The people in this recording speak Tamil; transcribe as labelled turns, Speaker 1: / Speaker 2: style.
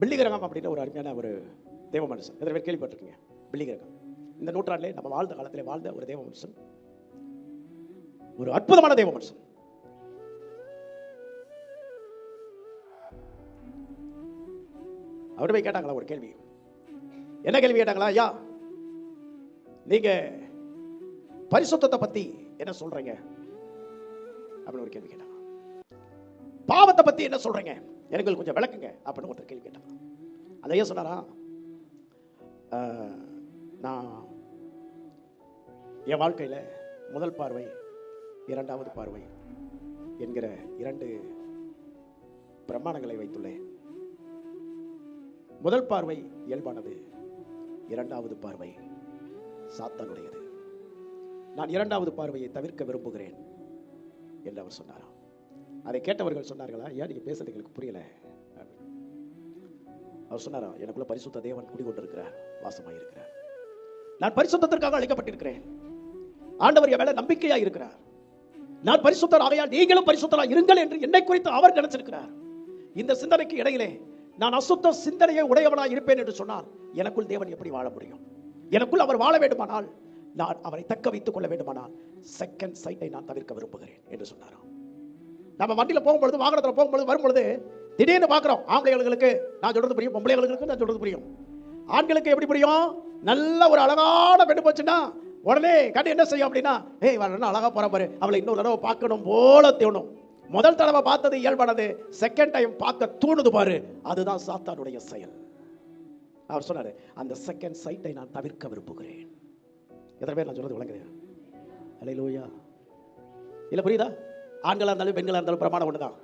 Speaker 1: பில்லி கிரகம் அப்படின்ற ஒரு அருமையான ஒரு தேவ மனுஷன். எத்தனை பேர் கேள்விப்பட்டிருக்கீங்க? பில்லி கிரகம் இந்த நூற்றாண்டிலே நம்ம வாழ்ந்த காலத்திலே வாழ்ந்த ஒரு தேவ மனுஷன், ஒரு அற்புதமான தேவ மனுஷன். அவரு போய் கேட்டாங்களா ஒரு கேள்வி. என்ன கேள்வி கேட்டாங்களா? ஐயா, நீங்க பரிசுத்தத்தை பத்தி என்ன சொல்றீங்க அப்படின்னு ஒரு கேள்வி கேட்டாங்க. பாவத்தை பத்தி என்ன சொல்றீங்க, எனக்கு கொஞ்சம் விளக்குங்க அப்படின்னு ஒருத்தர் கேள்வி கேட்டாங்க. அந்த ஐயா சொன்னாரா, நான் என் வாழ்க்கையில முதல் பார்வை, இரண்டாவது பார்வை என்கிற 2 பிரமாணங்களை வைத்துள்ளேன். முதல் பார்வை இயல்பானது, இரண்டாவது பார்வை சாத்தானுடையது. நான் இரண்டாவது பார்வையை தவிர்க்க விரும்புகிறேன் என்று அவர் சொன்னாராம். அதை கேட்டவர்கள் சொன்னார்களா, ஏன் நீங்க பேசுறது எங்களுக்கு புரியல? அவர் சொன்னாரா, எனக்குள்ள பரிசுத்த தேவன் குடிகொண்டிருக்கிறார், வாசமாயிருக்கிறார். நான் பரிசுத்தத்திற்காக அழைக்கப்பட்டிருக்கிறேன். ஆண்டவர் என் மேல நம்பிக்கையா இருக்கிறார். நான் பரிசுத்தர் ஆகையால் நீங்களும் பரிசுத்தரா இருங்கள் என்று என்னை குறித்து அவர் நினைச்சிருக்கிறார். இந்த சிந்தனைக்கு இடையிலே நான் அசுத்த சிந்தனையை உடையவனாய் இருப்பேன் என்று சொன்னால் எனக்குள் தேவன் எப்படி வாழ முடியும்? எனக்குள் அவர் வாழ வேண்டுமானால், நான் அவரை தக்க வைத்துக் கொள்ள வேண்டுமானால் செகண்ட் சைட்டை நான் தவிர்க்க விரும்புகிறேன் என்று சொன்னாராம். நம்ம வண்டியில் போகும்பொழுது, வாகனத்தில் போகும்பொழுது, வரும்பொழுது திடீர்னு பார்க்கிறோம். ஆம்பளைகளுக்கு நான் சொல்றது புரியும், பொம்பளைகளுக்கு நான் சொல்றது புரியும். ஆண்களுக்கு எப்படி புரியும்? நல்ல ஒரு அழகான பெண்ணு போச்சுன்னா உடனே கண்டு என்ன செய்யும் அப்படின்னா, ஏய் வரணும் அழகா போற பாரு, அவளை இன்னொரு தடவை பார்க்கணும் போல தோணும். முதல் தடவை பார்த்தது இயல்பானது, செகண்ட் டைம் பார்க்க தோணுது பாரு, அதுதான் சாத்தானுடைய செயல். அவர் சொன்னாரு, அந்த செகண்ட் சைட்டை நான் தவிர்க்க விரும்புகிறேன். எத்தனை பேர் நான் சொல்றது விளங்குது? அல்லேலூயா. இல்ல புரியுதா? ஆண்களா இருந்தாலும் பெண்களா இருந்தாலும் பிரமாணம் ஒண்ணுதான்.